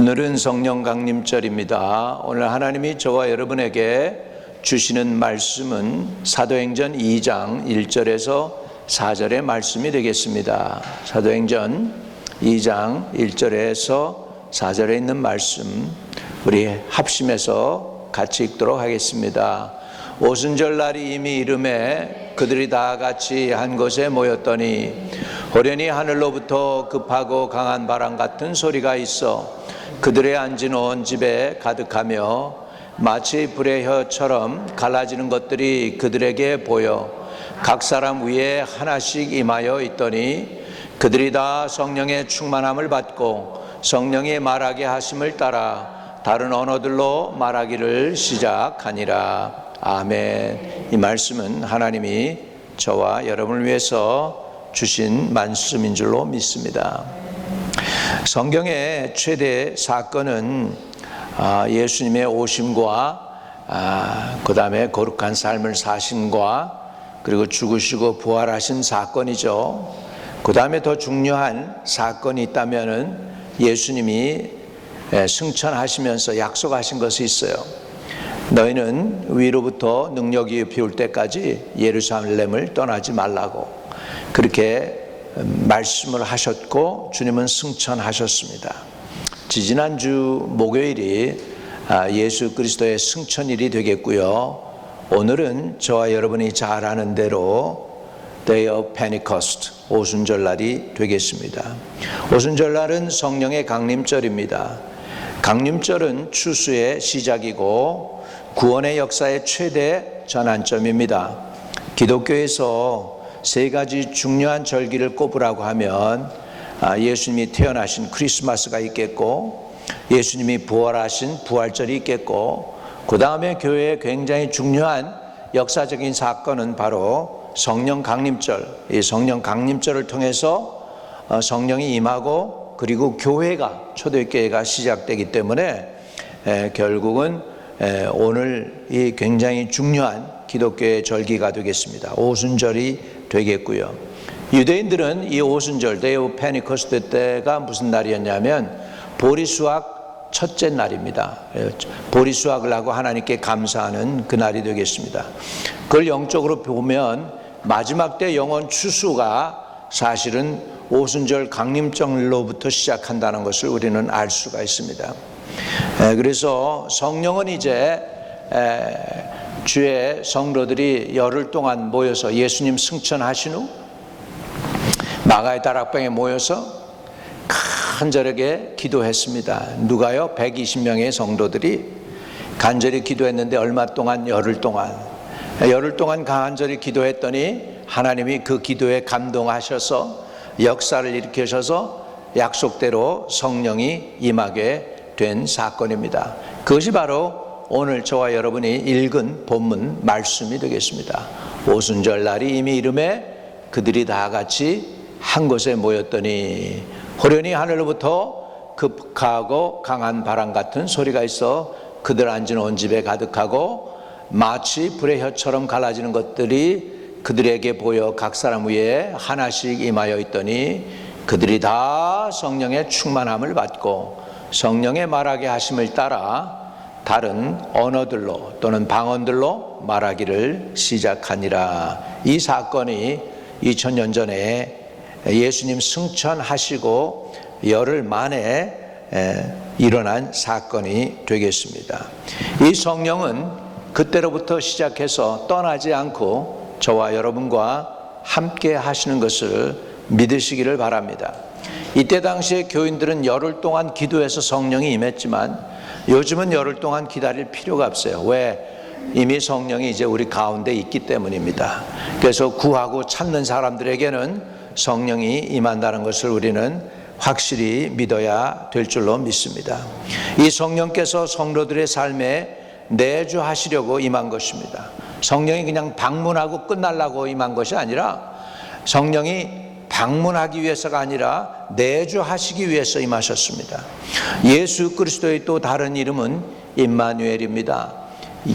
오늘은 성령 강림절입니다. 오늘 하나님이 저와 여러분에게 주시는 말씀은 사도행전 2장 1절에서 4절의 말씀이 되겠습니다. 사도행전 2장 1절에서 4절에 있는 말씀, 우리 합심해서 같이 읽도록 하겠습니다. 오순절 날이 이미 이름에 그들이 다 같이 한 곳에 모였더니 호련히 하늘로부터 급하고 강한 바람 같은 소리가 있어 그들의 앉은 온 집에 가득하며 마치 불의 혀처럼 갈라지는 것들이 그들에게 보여 각 사람 위에 하나씩 임하여 있더니 그들이 다 성령의 충만함을 받고 성령이 말하게 하심을 따라 다른 언어들로 말하기를 시작하니라. 아멘. 이 말씀은 하나님이 저와 여러분을 위해서 주신 말씀인 줄로 믿습니다. 성경의 최대 사건은 예수님의 오심과 그 다음에 거룩한 삶을 사심과 그리고 죽으시고 부활하신 사건이죠. 그 다음에 더 중요한 사건이 있다면 예수님이 승천하시면서 약속하신 것이 있어요. 너희는 위로부터 능력이 비올 때까지 예루살렘을 떠나지 말라고 그렇게 말씀을 하셨고 주님은 승천하셨습니다. 지지난주 목요일이 예수 그리스도의 승천일이 되겠고요. 오늘은 저와 여러분이 잘 아는 대로 Day of Pentecost, 오순절날이 되겠습니다. 오순절날은 성령의 강림절입니다. 강림절은 추수의 시작이고 구원의 역사의 최대 전환점입니다. 기독교에서 세 가지 중요한 절기를 꼽으라고 하면 예수님이 태어나신 크리스마스가 있겠고 예수님이 부활하신 부활절이 있겠고 그 다음에 교회의 굉장히 중요한 역사적인 사건은 바로 성령 강림절. 이 성령 강림절을 통해서 성령이 임하고 그리고 교회가 초대교회가 시작되기 때문에 결국은 오늘 이 굉장히 중요한 기독교의 절기가 되겠습니다. 오순절이 되겠고요. 유대인들은 이 오순절 Day of Pentecost 때가 무슨 날이었냐면 보리수확 첫째 날입니다. 보리수확을 하고 하나님께 감사하는 그 날이 되겠습니다. 그걸 영적으로 보면 마지막 때 영원 추수가 사실은 오순절 강림절로부터 시작한다는 것을 우리는 알 수가 있습니다. 그래서 성령은 이제 주의 성도들이 열흘 동안 모여서 예수님 승천하신 후 마가의 다락방에 모여서 간절하게 기도했습니다. 누가요? 120명의 성도들이 간절히 기도했는데 얼마 동안? 열흘 동안 간절히 기도했더니 하나님이 그 기도에 감동하셔서 역사를 일으키셔서 약속대로 성령이 임하게 된 사건입니다. 그것이 바로 오늘 저와 여러분이 읽은 본문 말씀이 되겠습니다. 오순절 날이 이미 이름에 그들이 다 같이 한 곳에 모였더니 호련히 하늘로부터 급하고 강한 바람 같은 소리가 있어 그들 앉은 온 집에 가득하고 마치 불의 혀처럼 갈라지는 것들이 그들에게 보여 각 사람 위에 하나씩 임하여 있더니 그들이 다 성령의 충만함을 받고 성령의 말하게 하심을 따라 다른 언어들로 또는 방언들로 말하기를 시작하니라. 이 사건이 2000년 전에 예수님 승천하시고 열흘 만에 일어난 사건이 되겠습니다. 이 성령은 그때로부터 시작해서 떠나지 않고 저와 여러분과 함께 하시는 것을 믿으시기를 바랍니다. 이때 당시에 교인들은 열흘 동안 기도해서 성령이 임했지만 요즘은 열흘 동안 기다릴 필요가 없어요. 왜? 이미 성령이 이제 우리 가운데 있기 때문입니다. 그래서 구하고 찾는 사람들에게는 성령이 임한다는 것을 우리는 확실히 믿어야 될 줄로 믿습니다. 이 성령께서 성도들의 삶에 내주하시려고 임한 것입니다. 성령이 그냥 방문하고 끝나려고 임한 것이 아니라 성령이 방문하기 위해서가 아니라 내주하시기 위해서 임하셨습니다. 예수 그리스도의 또 다른 이름은 임마누엘입니다.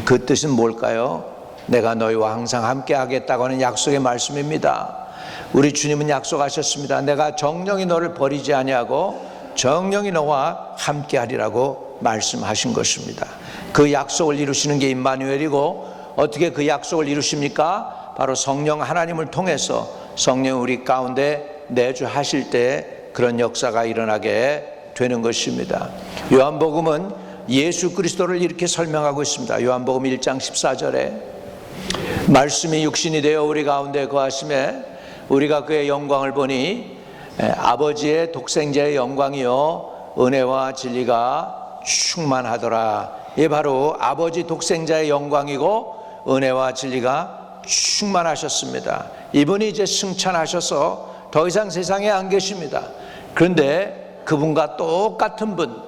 그 뜻은 뭘까요? 내가 너희와 항상 함께 하겠다고 하는 약속의 말씀입니다. 우리 주님은 약속하셨습니다. 내가 정령이 너를 버리지 아니하고 정령이 너와 함께하리라고 말씀하신 것입니다. 그 약속을 이루시는 게 임마누엘이고, 어떻게 그 약속을 이루십니까? 바로 성령 하나님을 통해서 성령 우리 가운데 내주하실 때 그런 역사가 일어나게 되는 것입니다. 요한복음은 예수 그리스도를 이렇게 설명하고 있습니다. 요한복음 1장 14절에 말씀이 육신이 되어 우리 가운데 거하심에 우리가 그의 영광을 보니 아버지의 독생자의 영광이요 은혜와 진리가 충만하더라. 이 바로 아버지 독생자의 영광이고 은혜와 진리가 충만하셨습니다. 이분이 이제 승천하셔서 더 이상 세상에 안 계십니다. 그런데 그분과 똑같은 분,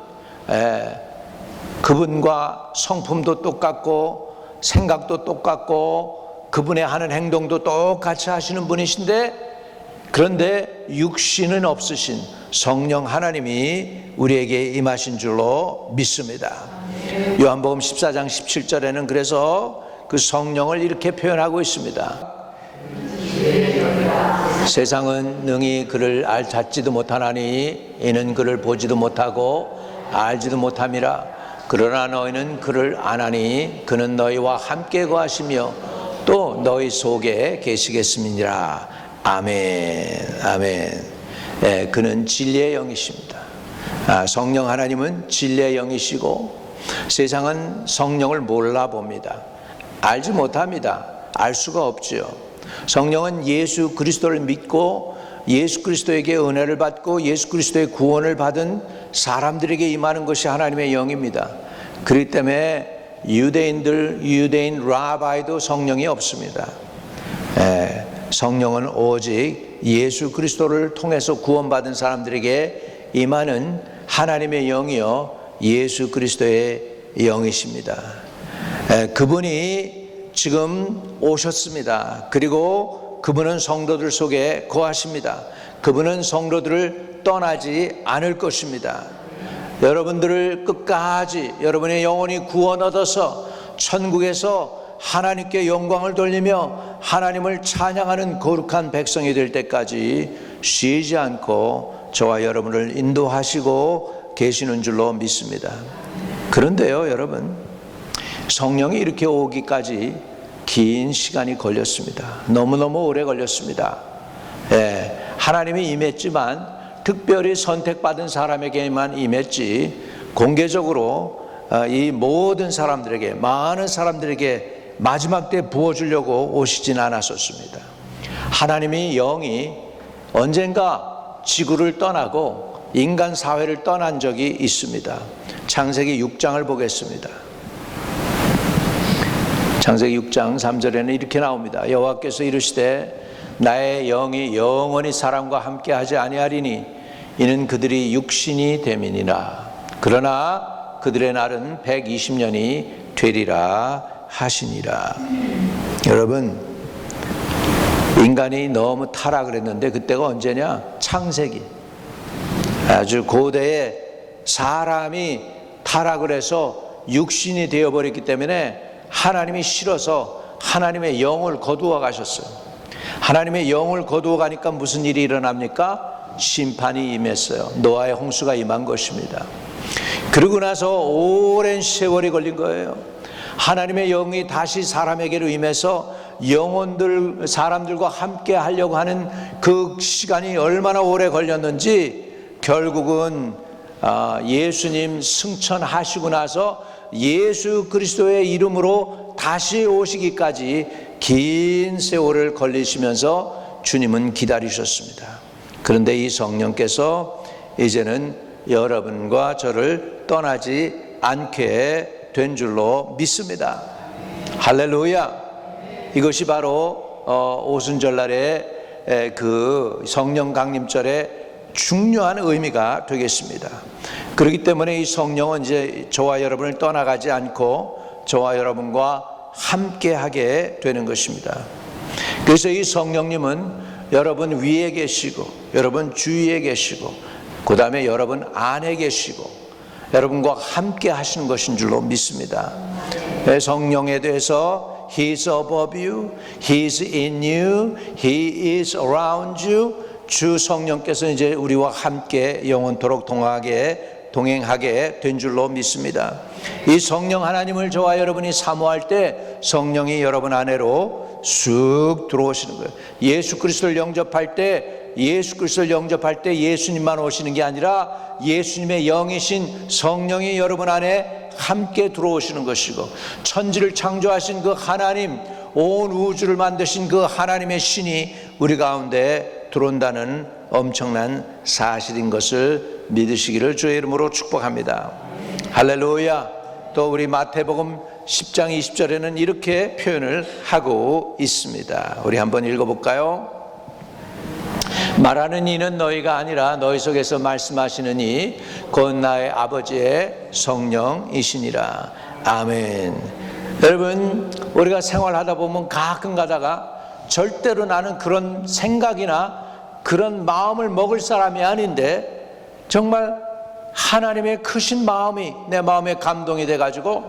그분과 성품도 똑같고 생각도 똑같고 그분의 하는 행동도 똑같이 하시는 분이신데, 그런데 육신은 없으신 성령 하나님이 우리에게 임하신 줄로 믿습니다. 요한복음 14장 17절에는 그래서 그 성령을 이렇게 표현하고 있습니다. 세상은 능히 그를 알찾지도 못하나니 이는 그를 보지도 못하고 알지도 못함이라. 그러나 너희는 그를 아나니 그는 너희와 함께 거하시며 또 너희 속에 계시겠음이니라. 아멘. 아멘. 그는 진리의 영이십니다. 성령 하나님은 진리의 영이시고 세상은 성령을 몰라봅니다. 알지 못합니다. 알 수가 없지요. 성령은 예수 그리스도를 믿고 예수 그리스도에게 은혜를 받고 예수 그리스도의 구원을 받은 사람들에게 임하는 것이 하나님의 영입니다. 그렇기 때문에 유대인 라바이도 성령이 없습니다. 성령은 오직 예수 그리스도를 통해서 구원받은 사람들에게 임하는 하나님의 영이요 예수 그리스도의 영이십니다. 그분이 지금 오셨습니다. 그리고 그분은 성도들 속에 거하십니다. 그분은 성도들을 떠나지 않을 것입니다. 여러분들을 끝까지 여러분의 영혼이 구원 얻어서 천국에서 하나님께 영광을 돌리며 하나님을 찬양하는 거룩한 백성이 될 때까지 쉬지 않고 저와 여러분을 인도하시고 계시는 줄로 믿습니다. 그런데요, 여러분, 성령이 이렇게 오기까지 긴 시간이 걸렸습니다. 너무너무 오래 걸렸습니다. 하나님이 임했지만 특별히 선택받은 사람에게만 임했지 공개적으로 이 모든 사람들에게, 많은 사람들에게 마지막 때 부어주려고 오시진 않았었습니다. 하나님이 영이 언젠가 지구를 떠나고 인간 사회를 떠난 적이 있습니다. 창세기 6장을 보겠습니다. 창세기 6장 3절에는 이렇게 나옵니다. 여호와께서 이르시되 나의 영이 영원히 사람과 함께하지 아니하리니 이는 그들이 육신이 됨이니라. 그러나 그들의 날은 120년이 되리라 하시니라. 여러분, 인간이 너무 타락을 했는데 그때가 언제냐? 창세기. 아주 고대에 사람이 타락을 해서 육신이 되어버렸기 때문에 하나님이 싫어서 하나님의 영을 거두어 가셨어요. 하나님의 영을 거두어 가니까 무슨 일이 일어납니까? 심판이 임했어요. 노아의 홍수가 임한 것입니다. 그러고 나서 오랜 세월이 걸린 거예요. 하나님의 영이 다시 사람에게로 임해서 영혼들, 사람들과 함께 하려고 하는 그 시간이 얼마나 오래 걸렸는지 결국은 예수님 승천하시고 나서 예수 그리스도의 이름으로 다시 오시기까지 긴 세월을 걸리시면서 주님은 기다리셨습니다. 그런데 이 성령께서 이제는 여러분과 저를 떠나지 않게 된 줄로 믿습니다. 할렐루야. 이것이 바로 오순절날의 그 성령 강림절의 중요한 의미가 되겠습니다. 그렇기 때문에 이 성령은 이제 저와 여러분을 떠나가지 않고 저와 여러분과 함께하게 되는 것입니다. 그래서 이 성령님은 여러분 위에 계시고 여러분 주위에 계시고 그 다음에 여러분 안에 계시고 여러분과 함께 하시는 것인 줄로 믿습니다. 성령에 대해서 He is above you, He is in you, He is around you. 주 성령께서 이제 우리와 함께 영원토록 동행하게 된 줄로 믿습니다. 이 성령 하나님을 저와 여러분이 사모할 때 성령이 여러분 안으로 쑥 들어오시는 거예요. 예수 그리스도를 영접할 때 예수님만 오시는 게 아니라 예수님의 영이신 성령이 여러분 안에 함께 들어오시는 것이고, 천지를 창조하신 그 하나님, 온 우주를 만드신 그 하나님의 신이 우리 가운데 들어온다는 엄청난 사실인 것을 믿으시기를 주의 이름으로 축복합니다. 할렐루야. 또 우리 마태복음 10장 20절에는 이렇게 표현을 하고 있습니다. 우리 한번 읽어볼까요? 말하는 이는 너희가 아니라 너희 속에서 말씀하시는 이 곧 나의 아버지의 성령이시니라. 아멘. 여러분, 우리가 생활하다 보면 가끔 가다가 절대로 나는 그런 생각이나 그런 마음을 먹을 사람이 아닌데 정말 하나님의 크신 마음이 내 마음에 감동이 돼가지고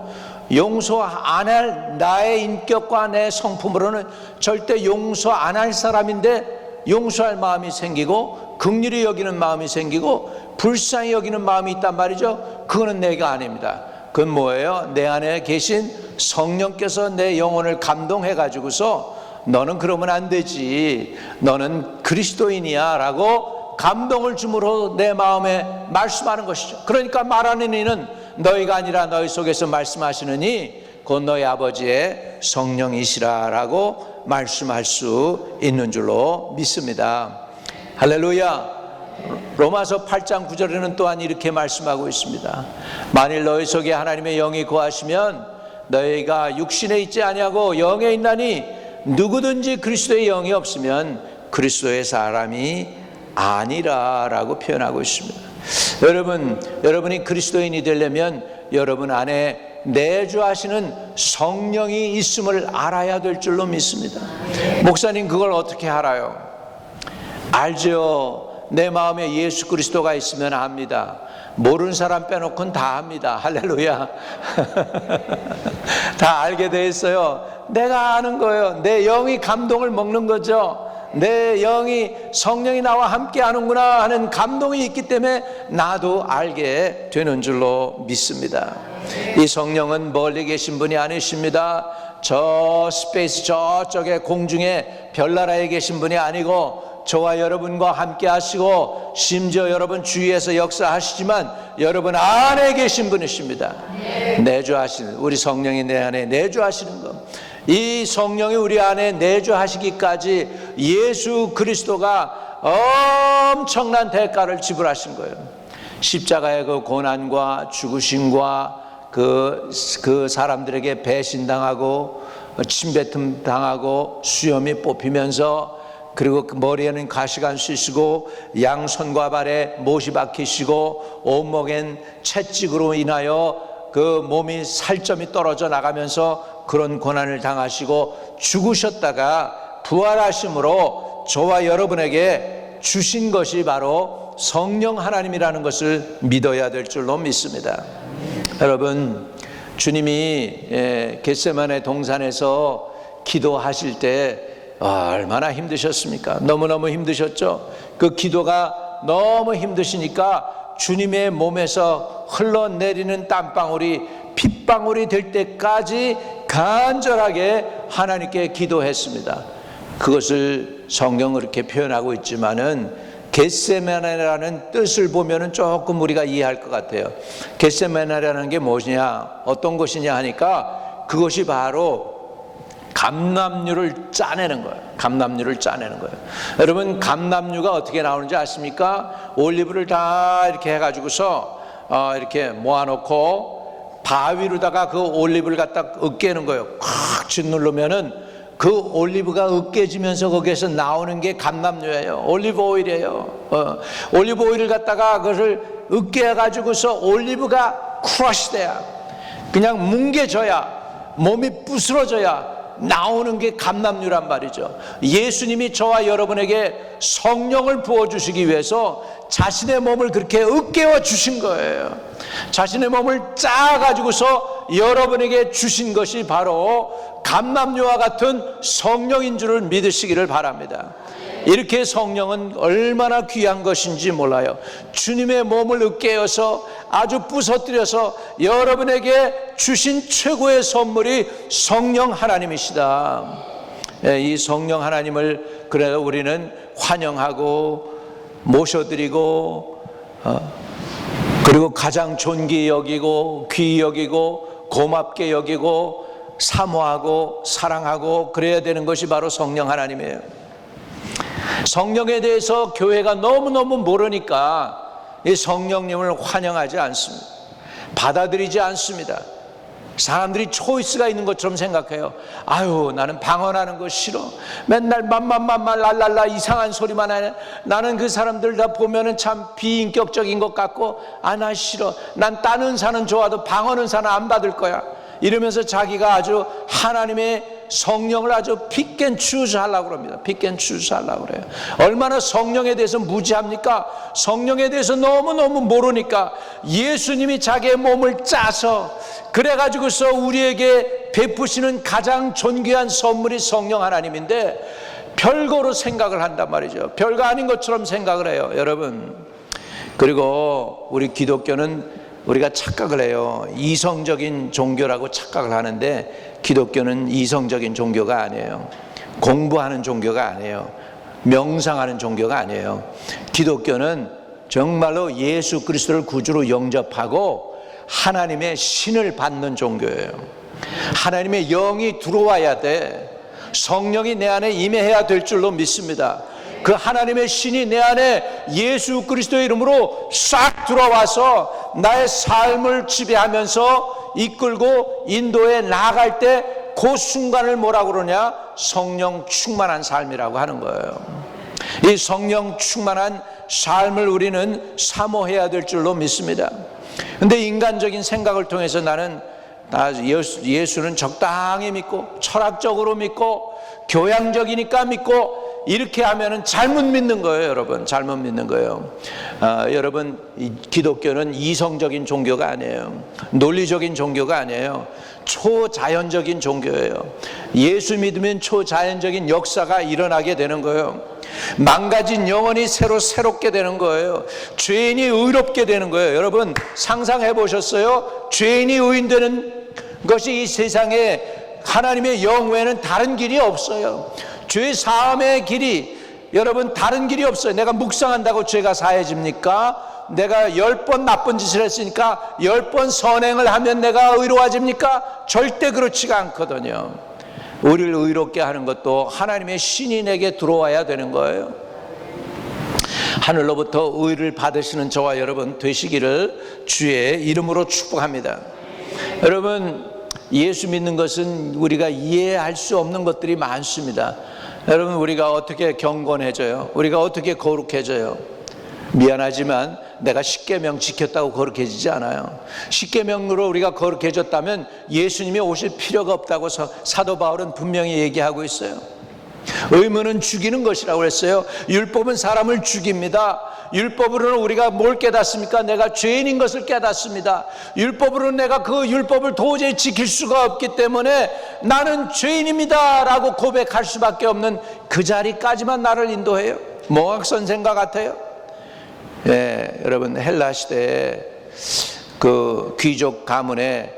용서 안 할 나의 인격과 내 성품으로는 절대 용서 안 할 사람인데 용서할 마음이 생기고 긍휼히 여기는 마음이 생기고 불쌍히 여기는 마음이 있단 말이죠. 그거는 내가 아닙니다. 그건 뭐예요? 내 안에 계신 성령께서 내 영혼을 감동해 가지고서 너는 그러면 안 되지, 너는 그리스도인이야 라고 감동을 주므로 내 마음에 말씀하는 것이죠. 그러니까 말하는 이는 너희가 아니라 너희 속에서 말씀하시는 이 곧 너희 아버지의 성령이시라 라고 말씀할 수 있는 줄로 믿습니다. 할렐루야. 로마서 8장 9절에는 또한 이렇게 말씀하고 있습니다. 만일 너희 속에 하나님의 영이 거하시면 너희가 육신에 있지 아니하고 영에 있나니 누구든지 그리스도의 영이 없으면 그리스도의 사람이 아니라 라고 표현하고 있습니다. 여러분이 그리스도인이 되려면 여러분 안에 내주하시는 성령이 있음을 알아야 될 줄로 믿습니다. 목사님, 그걸 어떻게 알아요? 알죠. 내 마음에 예수 그리스도가 있으면 압니다. 모르는 사람 빼놓고는 다 압니다. 할렐루야. 다 알게 돼 있어요. 내가 아는 거예요. 내 영이 감동을 먹는 거죠. 내 영이 성령이 나와 함께 하는구나 하는 감동이 있기 때문에 나도 알게 되는 줄로 믿습니다. 이 성령은 멀리 계신 분이 아니십니다. 저 스페이스 저쪽에 공중에 별나라에 계신 분이 아니고 저와 여러분과 함께 하시고 심지어 여러분 주위에서 역사하시지만 여러분 안에 계신 분이십니다. 내주하시는, 우리 성령이 내 안에 내주하시는 것, 이 성령이 우리 안에 내주하시기까지 예수 그리스도가 엄청난 대가를 지불하신 거예요. 십자가의 그 고난과 죽으심과 그 사람들에게 배신당하고 침뱉음 당하고 수염이 뽑히면서, 그리고 그 머리에는 가시관 쑤시고 양손과 발에 못이 박히시고 온몸엔 채찍으로 인하여 그 몸이 살점이 떨어져 나가면서 그런 고난을 당하시고 죽으셨다가 부활하심으로 저와 여러분에게 주신 것이 바로 성령 하나님이라는 것을 믿어야 될 줄로 믿습니다. 여러분, 주님이 겟세마네 동산에서 기도하실 때 얼마나 힘드셨습니까? 너무너무 힘드셨죠. 그 기도가 너무 힘드시니까 주님의 몸에서 흘러내리는 땀방울이 핏방울이 될 때까지 간절하게 하나님께 기도했습니다. 그것을 성경은 그렇게 표현하고 있지만은 겟세마네라는 뜻을 보면은 조금 우리가 이해할 것 같아요. 겟세마네라는 게 뭐냐, 어떤 것이냐 하니까 그것이 바로 감람류를 짜내는 거예요. 감람류를 짜내는 거예요. 여러분, 감람류가 어떻게 나오는지 아십니까? 올리브를 다 이렇게 해가지고서 이렇게 모아놓고 바위로다가 그 올리브를 갖다 으깨는 거예요. 콱 짓누르면은 그 올리브가 으깨지면서 거기에서 나오는 게 감람류예요. 올리브 오일이에요. 올리브 오일을 갖다가 그것을 으깨가지고서 올리브가 크러쉬 돼야, 그냥 뭉개져야, 몸이 부스러져야 나오는 게 감람류란 말이죠. 예수님이 저와 여러분에게 성령을 부어주시기 위해서 자신의 몸을 그렇게 으깨워 주신 거예요. 자신의 몸을 짜가지고서 여러분에게 주신 것이 바로 감람류와 같은 성령인 줄을 믿으시기를 바랍니다. 이렇게 성령은 얼마나 귀한 것인지 몰라요. 주님의 몸을 으깨어서 아주 부서뜨려서 여러분에게 주신 최고의 선물이 성령 하나님이시다. 이 성령 하나님을 그래서 우리는 환영하고 모셔드리고 그리고 가장 존귀히 여기고 귀히 여기고 고맙게 여기고 사모하고 사랑하고 그래야 되는 것이 바로 성령 하나님이에요. 성령에 대해서 교회가 너무너무 모르니까 이 성령님을 환영하지 않습니다. 받아들이지 않습니다. 사람들이 초이스가 있는 것처럼 생각해요. 아유, 나는 방언하는 거 싫어. 맨날 맘맘맘맘 랄랄라 이상한 소리만 하네. 나는 그 사람들 다 보면은 참 비인격적인 것 같고, 아, 나 싫어. 난 딴 은사는 좋아도 방언 은사는 안 받을 거야. 이러면서 자기가 아주 하나님의 성령을 아주 pick and choose 하려고 합니다. pick and choose 하려고 그래요. 얼마나 성령에 대해서 무지합니까? 성령에 대해서 너무너무 모르니까 예수님이 자기의 몸을 짜서 그래가지고서 우리에게 베푸시는 가장 존귀한 선물이 성령 하나님인데 별거로 생각을 한단 말이죠. 별거 아닌 것처럼 생각을 해요, 여러분. 그리고 우리 기독교는 우리가 착각을 해요. 이성적인 종교라고 착각을 하는데 기독교는 이성적인 종교가 아니에요. 공부하는 종교가 아니에요. 명상하는 종교가 아니에요. 기독교는 정말로 예수 그리스도를 구주로 영접하고 하나님의 신을 받는 종교예요. 하나님의 영이 들어와야 돼. 성령이 내 안에 임해야 될 줄로 믿습니다. 그 하나님의 신이 내 안에 예수 그리스도의 이름으로 싹 들어와서 나의 삶을 지배하면서 이끌고 인도에 나아갈 때 그 순간을 뭐라고 그러냐? 성령 충만한 삶이라고 하는 거예요. 이 성령 충만한 삶을 우리는 사모해야 될 줄로 믿습니다. 그런데 인간적인 생각을 통해서 나는 예수는 적당히 믿고 철학적으로 믿고 교양적이니까 믿고 이렇게 하면은 잘못 믿는 거예요, 여러분. 잘못 믿는 거예요. 여러분, 기독교는 이성적인 종교가 아니에요. 논리적인 종교가 아니에요. 초자연적인 종교예요. 예수 믿으면 초자연적인 역사가 일어나게 되는 거예요. 망가진 영혼이 새롭게 되는 거예요. 죄인이 의롭게 되는 거예요. 여러분, 상상해 보셨어요? 죄인이 의인되는 것이 이 세상에 하나님의 영 외에는 다른 길이 없어요. 죄 사함의 길이, 여러분, 다른 길이 없어요. 내가 묵상한다고 죄가 사해집니까? 내가 10번 나쁜 짓을 했으니까 10번 선행을 하면 내가 의로워집니까? 절대 그렇지가 않거든요. 우리를 의롭게 하는 것도 하나님의 신이 내게 들어와야 되는 거예요. 하늘로부터 의를 받으시는 저와 여러분 되시기를 주의 이름으로 축복합니다. 여러분, 예수 믿는 것은 우리가 이해할 수 없는 것들이 많습니다. 여러분, 우리가 어떻게 경건해져요? 우리가 어떻게 거룩해져요? 미안하지만 내가 십계명 지켰다고 거룩해지지 않아요. 십계명으로 우리가 거룩해졌다면 예수님이 오실 필요가 없다고 사도 바울은 분명히 얘기하고 있어요. 의무는 죽이는 것이라고 했어요. 율법은 사람을 죽입니다. 율법으로는 우리가 뭘 깨닫습니까? 내가 죄인인 것을 깨닫습니다. 율법으로는 내가 그 율법을 도저히 지킬 수가 없기 때문에 나는 죄인입니다 라고 고백할 수밖에 없는 그 자리까지만 나를 인도해요. 몽학 선생과 같아요. 예, 여러분, 헬라 시대에 그 귀족 가문에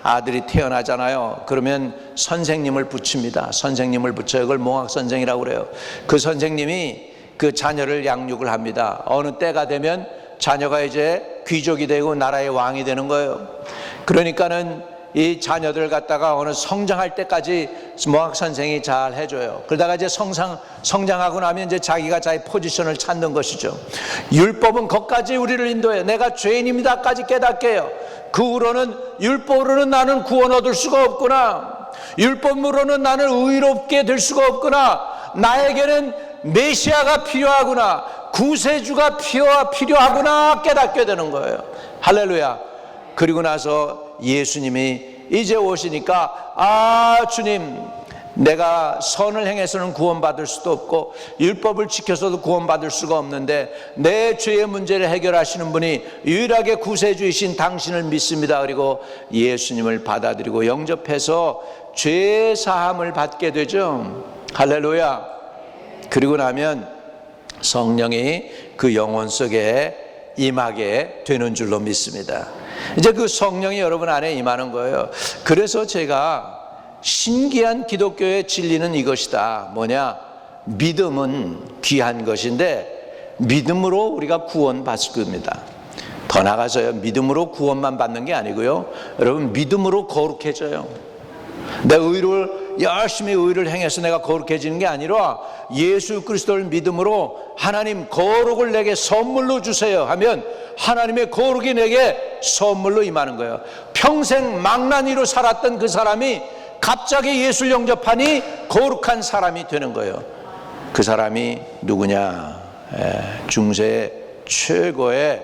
아들이 태어나잖아요. 그러면 선생님을 붙입니다. 선생님을 붙여요. 그걸 몽학 선생이라고 그래요. 그 선생님이 그 자녀를 양육을 합니다. 어느 때가 되면 자녀가 이제 귀족이 되고 나라의 왕이 되는 거예요. 그러니까는 이 자녀들 갖다가 어느 성장할 때까지 몽학 선생이 잘 해줘요. 그러다가 이제 성장하고 나면 이제 자기가 자기 포지션을 찾는 것이죠. 율법은 거기까지 우리를 인도해요. 내가 죄인입니다까지 깨닫게 해요. 그 후로는 율법으로는 나는 구원 얻을 수가 없구나. 율법으로는 나는 의롭게 될 수가 없구나. 나에게는 메시아가 필요하구나. 구세주가 필요하구나 깨닫게 되는 거예요. 할렐루야. 그리고 나서 예수님이 이제 오시니까, 아, 주님, 내가 선을 행해서는 구원받을 수도 없고 율법을 지켜서도 구원받을 수가 없는데 내 죄의 문제를 해결하시는 분이 유일하게 구세주이신 당신을 믿습니다. 그리고 예수님을 받아들이고 영접해서 죄 사함을 받게 되죠. 할렐루야. 그리고 나면 성령이 그 영혼 속에 임하게 되는 줄로 믿습니다. 이제 그 성령이 여러분 안에 임하는 거예요. 그래서 제가 신기한 기독교의 진리는 이것이다. 뭐냐? 믿음은 귀한 것인데 믿음으로 우리가 구원받을 겁니다. 더 나가서요, 믿음으로 구원만 받는 게 아니고요, 여러분, 믿음으로 거룩해져요. 내 열심히 의를 행해서 내가 거룩해지는 게 아니라 예수 그리스도를 믿음으로 하나님 거룩을 내게 선물로 주세요 하면 하나님의 거룩이 내게 선물로 임하는 거예요. 평생 망나니로 살았던 그 사람이 갑자기 예수를 영접하니 거룩한 사람이 되는 거예요. 그 사람이 누구냐? 중세 최고의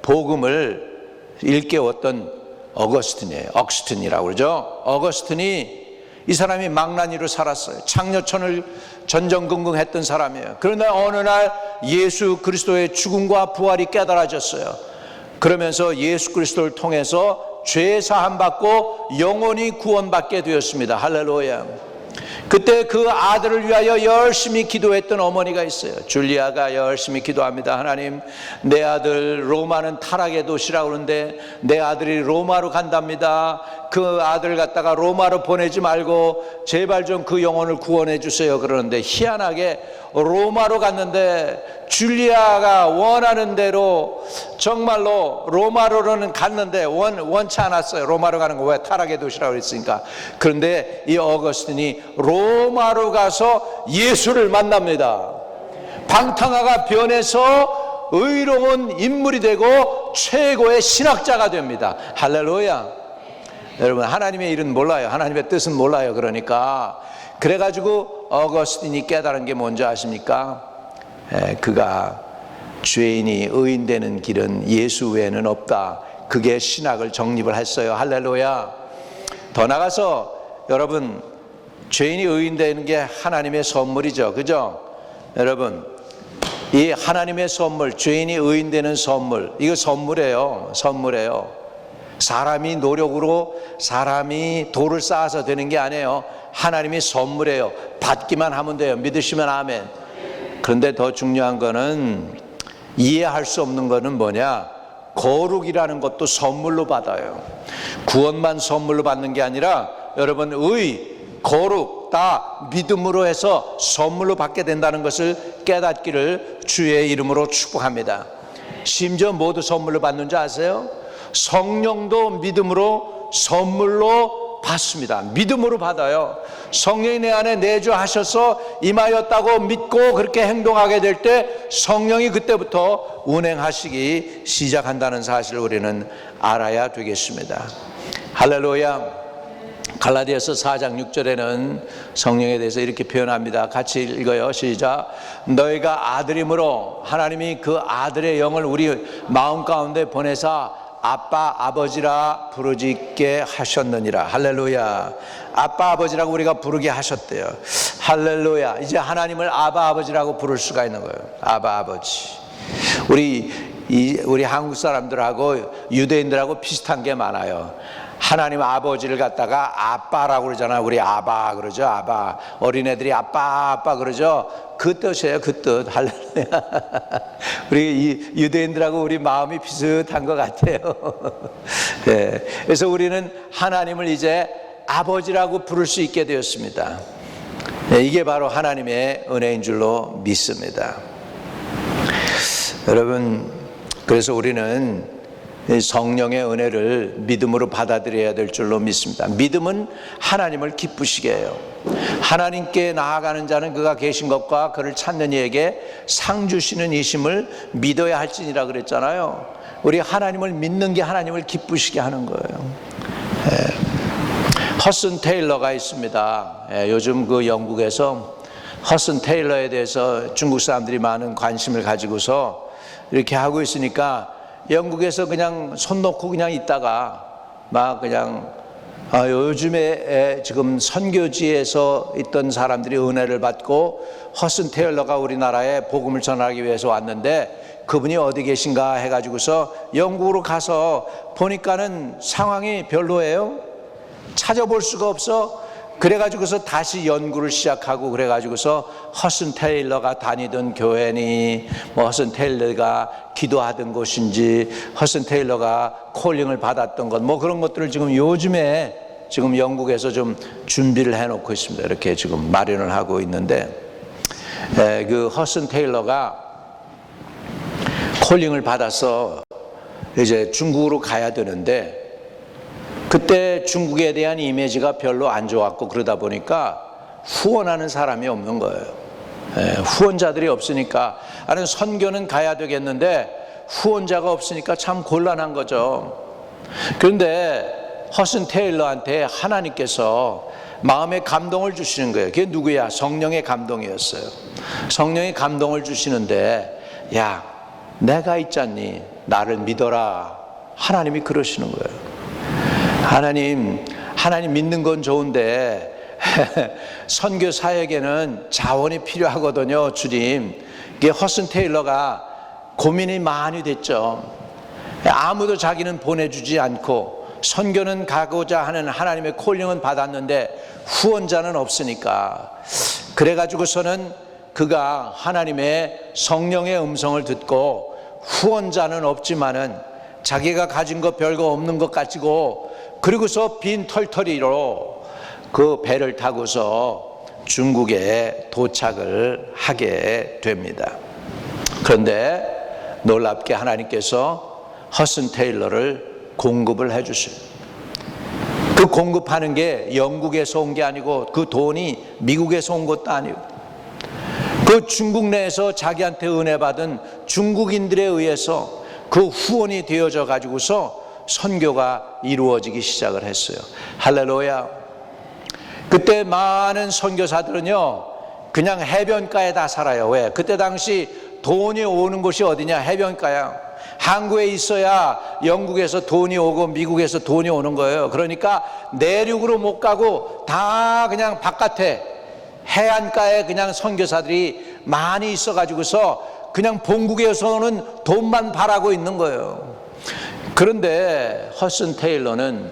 복음을 일깨웠던 어거스틴이에요. 억스틴이라고 그러죠. 어거스틴이 이 사람이 망나니로 살았어요. 창녀촌을 전전긍긍했던 사람이에요. 그런데 어느 날 예수 그리스도의 죽음과 부활이 깨달아졌어요. 그러면서 예수 그리스도를 통해서 죄 사함 받고 영원히 구원받게 되었습니다. 할렐루야. 그때 그 아들을 위하여 열심히 기도했던 어머니가 있어요. 줄리아가 열심히 기도합니다. 하나님, 내 아들 로마는 타락의 도시라고 그러는데 내 아들이 로마로 간답니다. 그 아들 갖다가 로마로 보내지 말고 제발 좀 그 영혼을 구원해 주세요. 그러는데 희한하게 로마로 갔는데 줄리아가 원하는 대로 정말로 로마로는 갔는데 원치 않았어요. 로마로 가는 거 왜? 타락의 도시라고 그랬으니까. 그런데 이 어거스틴이 로마로 가서 예수를 만납니다. 방탕아가 변해서 의로운 인물이 되고 최고의 신학자가 됩니다. 할렐루야. 여러분, 하나님의 일은 몰라요. 하나님의 뜻은 몰라요. 그래가지고 어거스틴이 깨달은 게 뭔지 아십니까? 그가 죄인이 의인되는 길은 예수 외에는 없다. 그게 신학을 정립을 했어요. 할렐루야. 더 나가서 여러분, 죄인이 의인되는 게 하나님의 선물이죠. 그죠? 여러분, 이 하나님의 선물, 죄인이 의인되는 선물, 이거 선물이에요. 사람이 노력으로 사람이 돌을 쌓아서 되는 게 아니에요. 하나님이 선물이에요. 받기만 하면 돼요. 믿으시면 아멘. 그런데 더 중요한 거는, 이해할 수 없는 거는 뭐냐? 거룩이라는 것도 선물로 받아요. 구원만 선물로 받는 게 아니라 여러분, 거룩 다 믿음으로 해서 선물로 받게 된다는 것을 깨닫기를 주의 이름으로 축복합니다. 심지어 모두 선물로 받는 줄 아세요? 성령도 믿음으로 선물로 받습니다. 믿음으로 받아요. 성령이 내 안에 내주하셔서 임하였다고 믿고 그렇게 행동하게 될 때 성령이 그때부터 운행하시기 시작한다는 사실을 우리는 알아야 되겠습니다. 할렐루야. 갈라디아서 4장 6절에는 성령에 대해서 이렇게 표현합니다. 같이 읽어요. 시작. 너희가 아들임으로 하나님이 그 아들의 영을 우리 마음 가운데 보내사 아빠 아버지라 부르짖게 하셨느니라. 할렐루야. 아빠 아버지라고 우리가 부르게 하셨대요. 할렐루야. 이제 하나님을 아바 아버지라고 부를 수가 있는 거예요. 아바 아버지. 우리 한국 사람들하고 유대인들하고 비슷한 게 많아요. 하나님 아버지를 갖다가 아빠라고 그러잖아요. 우리 아바 그러죠. 아바. 어린애들이 아빠 그러죠. 그 뜻이에요. 그 뜻. 할렐루야. 우리 유대인들하고 우리 마음이 비슷한 것 같아요. 네. 그래서 우리는 하나님을 이제 아버지라고 부를 수 있게 되었습니다. 네, 이게 바로 하나님의 은혜인 줄로 믿습니다. 여러분, 그래서 우리는 성령의 은혜를 믿음으로 받아들여야 될 줄로 믿습니다. 믿음은 하나님을 기쁘시게 해요. 하나님께 나아가는 자는 그가 계신 것과 그를 찾는 이에게 상 주시는 이심을 믿어야 할지니라 그랬잖아요. 우리 하나님을 믿는 게 하나님을 기쁘시게 하는 거예요. 허슨 테일러가 있습니다. 요즘 그 영국에서 허슨 테일러에 대해서 중국 사람들이 많은 관심을 가지고서 이렇게 하고 있으니까 영국에서 그냥 손 놓고 그냥 있다가 막 그냥 요즘에 지금 선교지에서 있던 사람들이 은혜를 받고 허슨 테일러가 우리나라에 복음을 전하기 위해서 왔는데 그분이 어디 계신가 해가지고서 영국으로 가서 보니까는 상황이 별로예요. 찾아볼 수가 없어. 그래가지고서 다시 연구를 시작하고 그래가지고서 허슨 테일러가 다니던 교회니 뭐 허슨 테일러가 기도하던 곳인지 허슨 테일러가 콜링을 받았던 것 뭐 그런 것들을 지금 요즘에 지금 영국에서 좀 준비를 해놓고 있습니다. 이렇게 지금 마련을 하고 있는데 그 허슨 테일러가 콜링을 받아서 이제 중국으로 가야 되는데 그때 중국에 대한 이미지가 별로 안 좋았고 그러다 보니까 후원하는 사람이 없는 거예요. 후원자들이 없으니까 나는 선교는 가야 되겠는데 후원자가 없으니까 참 곤란한 거죠. 그런데 허슨 테일러한테 하나님께서 마음의 감동을 주시는 거예요. 그게 누구야? 성령의 감동이었어요. 성령의 감동을 주시는데 야, 내가 있잖니, 나를 믿어라. 하나님이 그러시는 거예요. 하나님 믿는 건 좋은데 선교 사역에는 자원이 필요하거든요. 주님, 이게 허슨 테일러가 고민이 많이 됐죠. 아무도 자기는 보내주지 않고 선교는 가고자 하는 하나님의 콜링은 받았는데 후원자는 없으니까 그래가지고서는 그가 하나님의 성령의 음성을 듣고 후원자는 없지만은 자기가 가진 것 별거 없는 것 가지고 그리고서 빈 털터리로 그 배를 타고서 중국에 도착을 하게 됩니다. 그런데 놀랍게 하나님께서 허슨 테일러를 공급을 해주셔요. 그 공급하는 게 영국에서 온 게 아니고 그 돈이 미국에서 온 것도 아니고 그 중국 내에서 자기한테 은혜 받은 중국인들에 의해서 그 후원이 되어져 가지고서 선교가 이루어지기 시작을 했어요. 할렐루야. 그때 많은 선교사들은요 그냥 해변가에 다 살아요. 왜? 그때 당시 돈이 오는 곳이 어디냐? 해변가야. 한국에 있어야 영국에서 돈이 오고 미국에서 돈이 오는 거예요. 그러니까 내륙으로 못 가고 다 그냥 바깥에 해안가에 그냥 선교사들이 많이 있어 가지고서 그냥 본국에서는 돈만 바라고 있는 거예요. 그런데 허슨 테일러는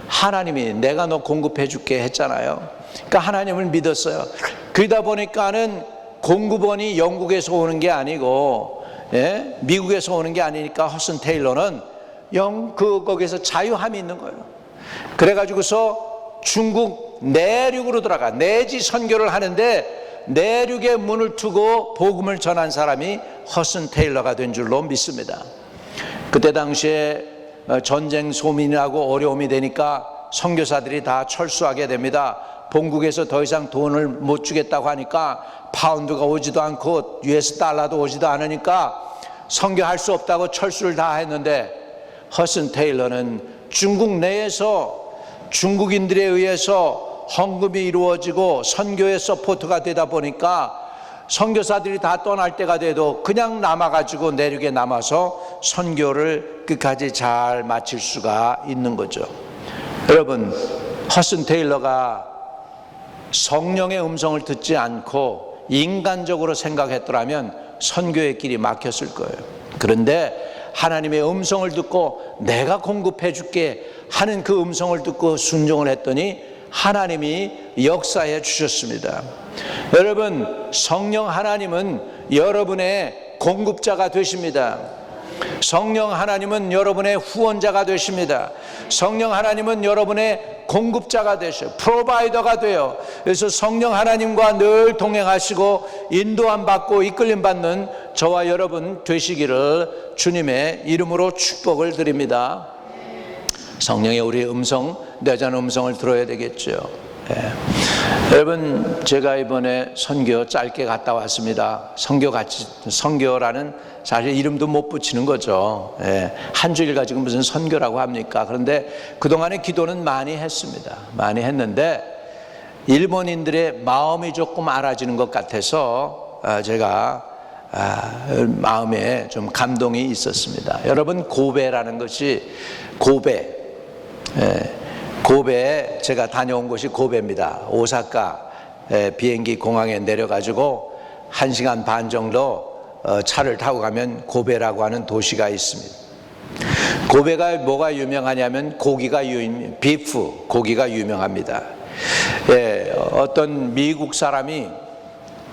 하나님이 내가 너 공급해 줄게 했잖아요. 그러니까 하나님을 믿었어요. 그러다 보니까는 공급원이 영국에서 오는 게 아니고 미국에서 오는 게 아니니까 허슨 테일러는 거기서 자유함이 있는 거예요. 그래가지고서 중국 내륙으로 들어가 내지 선교를 하는데 내륙에 문을 트고 복음을 전한 사람이 허슨 테일러가 된 줄로 믿습니다. 그때 당시에 전쟁 소민이라고 어려움이 되니까 선교사들이 다 철수하게 됩니다. 본국에서 더 이상 돈을 못 주겠다고 하니까 파운드가 오지도 않고 US 달러도 오지도 않으니까 선교할 수 없다고 철수를 다 했는데 허슨 테일러는 중국 내에서 중국인들에 의해서 헌금이 이루어지고 선교의 서포트가 되다 보니까 선교사들이 다 떠날 때가 돼도 그냥 남아가지고 내륙에 남아서 선교를 끝까지 잘 마칠 수가 있는 거죠. 여러분, 허슨 테일러가 성령의 음성을 듣지 않고 인간적으로 생각했더라면 선교의 길이 막혔을 거예요. 그런데 하나님의 음성을 듣고 내가 공급해 줄게 하는 그 음성을 듣고 순종을 했더니 하나님이 역사해 주셨습니다. 여러분, 성령 하나님은 여러분의 공급자가 되십니다. 성령 하나님은 여러분의 후원자가 되십니다. 성령 하나님은 여러분의 공급자가 되셔요. 프로바이더가 돼요. 그래서 성령 하나님과 늘 동행하시고 인도함 받고 이끌림 받는 저와 여러분 되시기를 주님의 이름으로 축복을 드립니다. 성령의 우리의 음성, 내자는 음성을 들어야 되겠죠. 여러분, 제가 이번에 선교 짧게 갔다 왔습니다. 선교라는 사실 이름도 못 붙이는 거죠. 한 주일 가지고 무슨 선교라고 합니까? 그런데 그동안의 기도는 많이 했습니다. 많이 했는데 일본인들의 마음이 조금 알아지는 것 같아서 제가 마음에 좀 감동이 있었습니다. 여러분, 고베라는 것이 고베에 제가 다녀온 곳이 고베입니다. 오사카 비행기 공항에 내려가지고 1시간 반 정도 차를 타고 가면 고베라고 하는 도시가 있습니다. 고베가 뭐가 유명하냐면 비프, 고기가 유명합니다. 예, 어떤 미국 사람이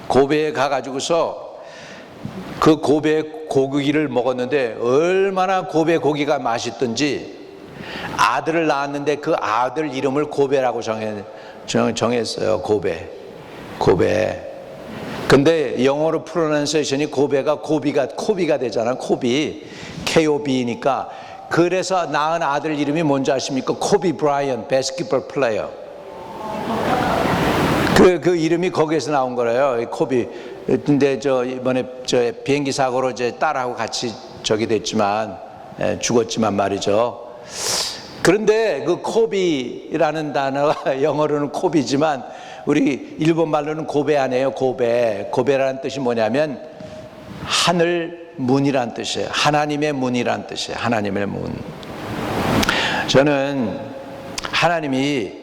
고베에 가가지고서 그 고베 고기를 먹었는데 얼마나 고베 고기가 맛있던지 아들을 낳았는데 그 아들 이름을 고베라고 정했어요. 고베. 근데 영어로 프로넌세이션이 고베가 코비가 되잖아. 코비, KOB니까. 그래서 낳은 아들 이름이 뭔지 아십니까? 코비 브라이언, 바스켓볼 플레이어. 그 이름이 거기에서 나온 거래요. 코비. 근데 이번에 비행기 사고로 이제 딸하고 같이 됐지만, 죽었지만 말이죠. 그런데 그 코비라는 단어가 영어로는 코비지만 우리 일본 말로는 고베 아니에요. 고베라는 뜻이 뭐냐면 하늘 문이란 뜻이에요. 하나님의 문이란 뜻이에요. 하나님의 문. 저는 하나님이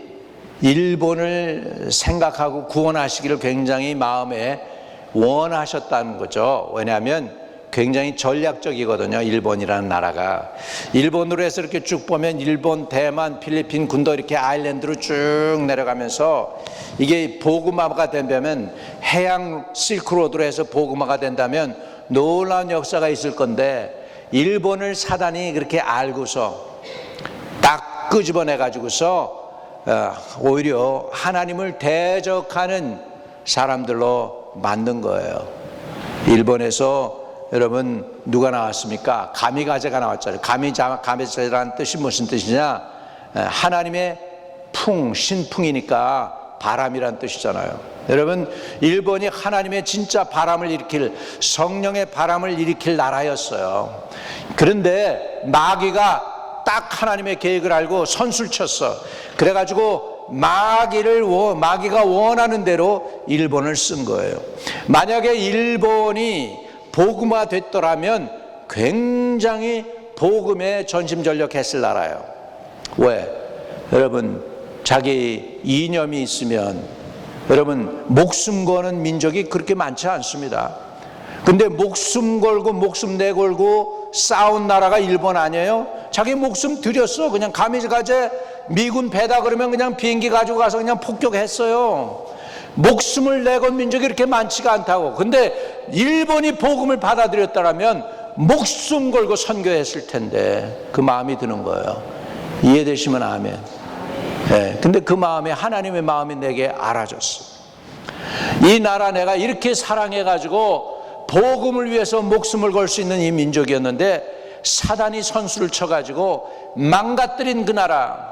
일본을 생각하고 구원하시기를 굉장히 마음에 원하셨다는 거죠. 왜냐하면 굉장히 전략적이거든요. 일본이라는 나라가. 일본으로 해서 이렇게 쭉 보면 일본, 대만, 필리핀, 군도 이렇게 아일랜드로 쭉 내려가면서 이게 복음화가 된다면 해양 실크로드로 해서 복음화가 된다면 놀라운 역사가 있을 건데 일본을 사단이 그렇게 알고서 딱 끄집어내 가지고서 오히려 하나님을 대적하는 사람들로 만든 거예요. 일본에서 여러분 누가 나왔습니까? 가미가제가 나왔잖아요. 가미가제라는 뜻이 무슨 뜻이냐? 하나님의 신풍이니까 바람이란 뜻이잖아요. 여러분 일본이 하나님의 진짜 바람을 일으킬, 성령의 바람을 일으킬 나라였어요. 그런데 마귀가 딱 하나님의 계획을 알고 선수를 쳤어. 그래가지고 마귀가 원하는 대로 일본을 쓴 거예요. 만약에 일본이 복음화 됐더라면 굉장히 복음에 전심전력했을 나라예요. 왜? 여러분 자기 이념이 있으면, 여러분 목숨 거는 민족이 그렇게 많지 않습니다. 근데 목숨 걸고 목숨 내걸고 싸운 나라가 일본 아니에요? 자기 목숨 들였어. 그냥 가미가제 미군 배다 그러면 그냥 비행기 가지고 가서 그냥 폭격했어요. 목숨을 내건 민족이 이렇게 많지가 않다고. 근데 일본이 복음을 받아들였다면 목숨 걸고 선교했을 텐데 그 마음이 드는 거예요. 이해되시면 아멘. 네, 근데 그 마음에 하나님의 마음이 내게 알아졌어. 이 나라 내가 이렇게 사랑해가지고 복음을 위해서 목숨을 걸 수 있는 이 민족이었는데 사단이 선수를 쳐가지고 망가뜨린 그 나라.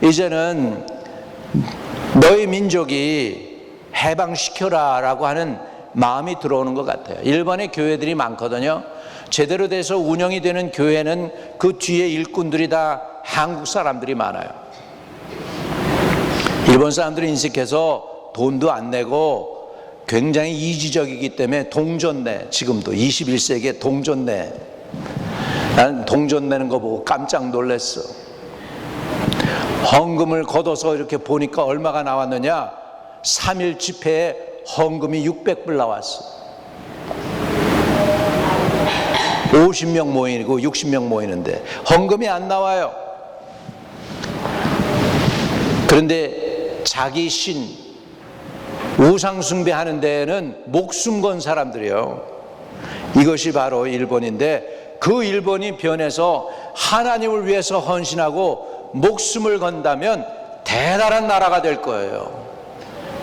이제는 너희 민족이 해방시켜라 라고 하는 마음이 들어오는 것 같아요. 일본에 교회들이 많거든요. 제대로 돼서 운영이 되는 교회는 그 뒤에 일꾼들이 다 한국 사람들이 많아요. 일본 사람들이 인식해서 돈도 안 내고 굉장히 이지적이기 때문에 동전내, 지금도 21세기에 동전내. 나는 동전내는 거 보고 깜짝 놀랐어. 헌금을 걷어서 이렇게 보니까 얼마가 나왔느냐? 3일 집회에 헌금이 600불 나왔어. 50명 모이고 60명 모이는데 헌금이 안 나와요. 그런데 자기 신 우상 숭배하는 데에는 목숨 건 사람들이에요. 이것이 바로 일본인데 그 일본이 변해서 하나님을 위해서 헌신하고 목숨을 건다면 대단한 나라가 될 거예요.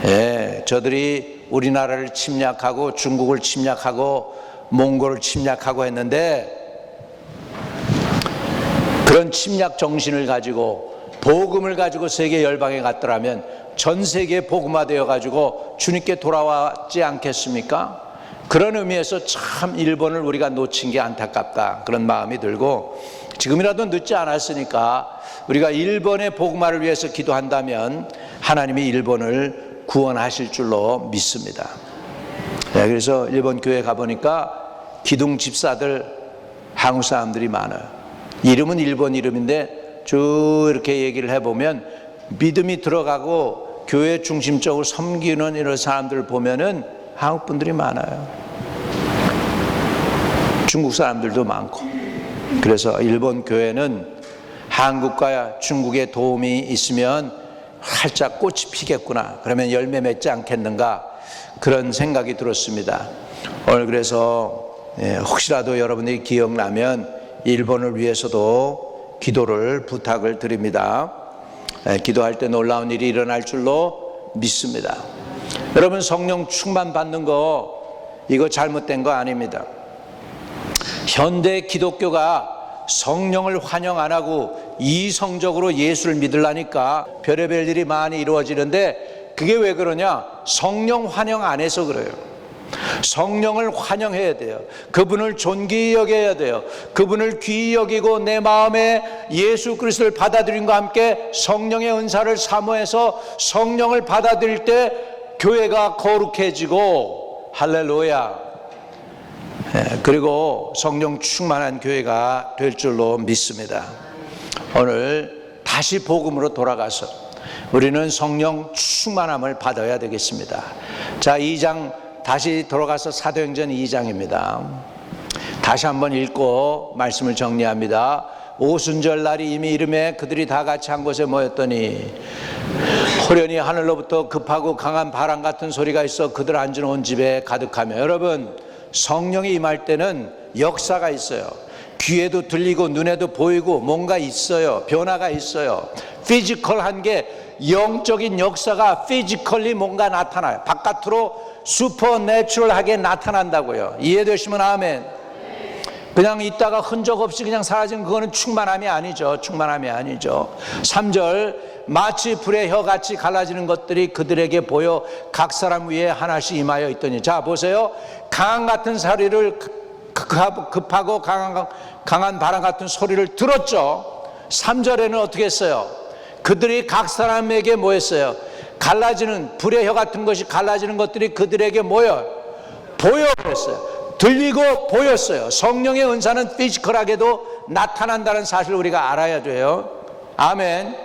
예, 저들이 우리나라를 침략하고 중국을 침략하고 몽골을 침략하고 했는데 그런 침략 정신을 가지고 복음을 가지고 세계 열방에 갔더라면 전 세계에 복음화되어 가지고 주님께 돌아왔지 않겠습니까? 그런 의미에서 참 일본을 우리가 놓친 게 안타깝다, 그런 마음이 들고, 지금이라도 늦지 않았으니까 우리가 일본의 복음화를 위해서 기도한다면 하나님이 일본을 구원하실 줄로 믿습니다. 네, 그래서 일본 교회 가보니까 기둥 집사들 한국 사람들이 많아요. 이름은 일본 이름인데 쭉 이렇게 얘기를 해보면 믿음이 들어가고 교회 중심적으로 섬기는 이런 사람들을 보면은 한국 분들이 많아요. 중국 사람들도 많고. 그래서 일본 교회는 한국과 중국의 도움이 있으면 활짝 꽃이 피겠구나. 그러면 열매 맺지 않겠는가. 그런 생각이 들었습니다. 오늘 그래서 혹시라도 여러분들이 기억나면 일본을 위해서도 기도를 부탁을 드립니다. 기도할 때 놀라운 일이 일어날 줄로 믿습니다. 여러분, 성령 충만 받는 거 이거 잘못된 거 아닙니다. 현대 기독교가 성령을 환영 안 하고 이성적으로 예수를 믿으려니까 별의별 일이 많이 이루어지는데, 그게 왜 그러냐? 성령 환영 안 해서 그래요. 성령을 환영해야 돼요. 그분을 존귀히 여겨야 돼요. 그분을 귀히 여기고 내 마음에 예수 그리스도를 받아들임과 함께 성령의 은사를 사모해서 성령을 받아들일 때 교회가 거룩해지고, 할렐루야. 그리고 성령 충만한 교회가 될 줄로 믿습니다. 오늘 다시 복음으로 돌아가서 우리는 성령 충만함을 받아야 되겠습니다. 자, 2장 다시 돌아가서 사도행전 2장입니다. 다시 한번 읽고 말씀을 정리합니다. 오순절 날이 이미 이름에 그들이 다 같이 한 곳에 모였더니 호련히 하늘로부터 급하고 강한 바람 같은 소리가 있어 그들 앉은 온 집에 가득하며. 여러분, 성령이 임할 때는 역사가 있어요. 귀에도 들리고 눈에도 보이고 뭔가 있어요. 변화가 있어요. 피지컬한 게, 영적인 역사가 피지컬리 뭔가 나타나요. 바깥으로 슈퍼내추럴하게 나타난다고요. 이해되시면 아멘. 그냥 있다가 흔적 없이 그냥 사라지는, 그거는 충만함이 아니죠. 충만함이 아니죠. 3절, 마치 불의 혀같이 갈라지는 것들이 그들에게 보여 각 사람 위에 하나씩 임하여 있더니. 자, 보세요. 강한 같은 소리를, 급하고 강한 바람 같은 소리를 들었죠. 3절에는 어떻게 했어요? 그들이 각 사람에게 뭐 했어요? 갈라지는, 불의 혀 같은 것이 갈라지는 것들이 그들에게 모여 보여버렸어요. 들리고 보였어요. 성령의 은사는 피지컬하게도 나타난다는 사실을 우리가 알아야 돼요. 아멘.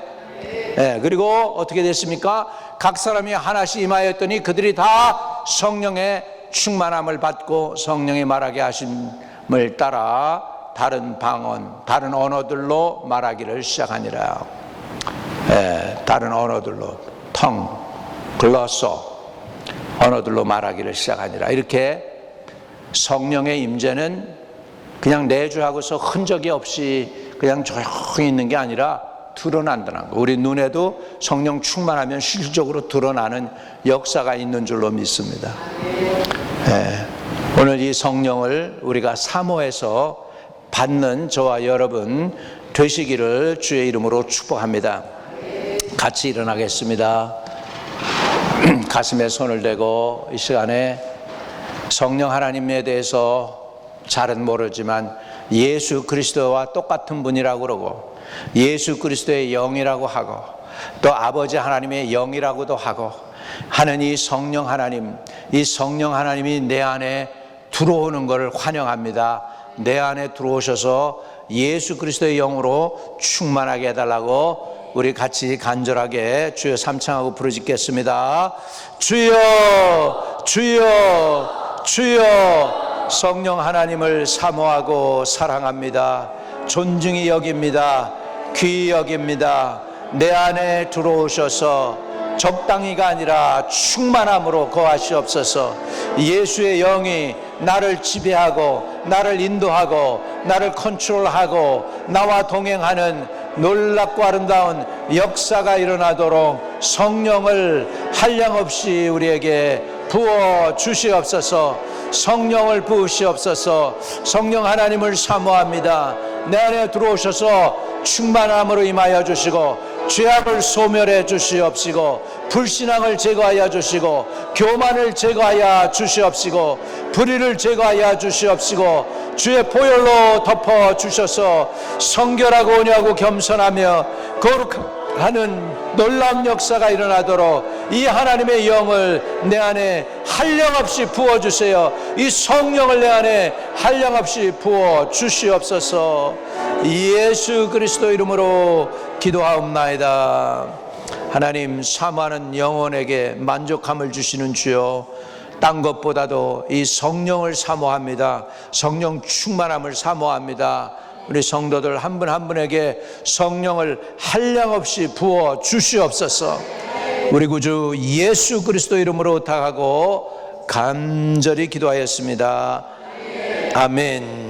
그리고 어떻게 됐습니까? 각 사람이 하나씩 임하였더니 그들이 다 성령의 충만함을 받고 성령이 말하게 하심을 따라 다른 방언, 다른 언어들로 말하기를 시작하니라. 다른 언어들로, 텅, 글로소, 언어들로 말하기를 시작하니라. 이렇게 성령의 임재는 그냥 내주하고서 흔적이 없이 그냥 조용히 있는 게 아니라 드러난다는 거. 우리 눈에도 성령 충만하면 실질적으로 드러나는 역사가 있는 줄로 믿습니다. 오늘 이 성령을 우리가 사모해서 받는 저와 여러분 되시기를 주의 이름으로 축복합니다. 같이 일어나겠습니다. 가슴에 손을 대고 이 시간에 성령 하나님에 대해서 잘은 모르지만 예수 그리스도와 똑같은 분이라고 그러고, 예수 그리스도의 영이라고 하고, 또 아버지 하나님의 영이라고도 하고 하는 이 성령 하나님, 이 성령 하나님이 내 안에 들어오는 것을 환영합니다. 내 안에 들어오셔서 예수 그리스도의 영으로 충만하게 해달라고 우리 같이 간절하게 주여 삼창하고 부르짖겠습니다. 주여, 주여, 주여. 성령 하나님을 사모하고 사랑합니다. 존중히 여깁니다. 귀히 여깁니다. 내 안에 들어오셔서 적당히가 아니라 충만함으로 거하시옵소서. 예수의 영이 나를 지배하고 나를 인도하고 나를 컨트롤하고 나와 동행하는 놀랍고 아름다운 역사가 일어나도록 성령을 한량없이 우리에게 부어 주시옵소서. 성령을 부으시옵소서. 성령 하나님을 사모합니다. 내 안에 들어오셔서 충만함으로 임하여 주시고 죄악을 소멸해 주시옵시고 불신앙을 제거하여 주시고 교만을 제거하여 주시옵시고 불의를 제거하여 주시옵시고 주의 보혈로 덮어 주셔서 성결하고 온유하고 겸손하며 거룩하는 놀라운 역사가 일어나도록 이 하나님의 영을 내 안에 한량없이 부어주세요. 이 성령을 내 안에 한량없이 부어 주시옵소서. 예수 그리스도 이름으로 기도하옵나이다. 하나님, 사모하는 영혼에게 만족함을 주시는 주여, 딴 것보다도 이 성령을 사모합니다. 성령 충만함을 사모합니다. 우리 성도들 한 분 한 분에게 성령을 한량없이 부어 주시옵소서. 우리 구주 예수 그리스도 이름으로 부탁하고 간절히 기도하였습니다. 아멘.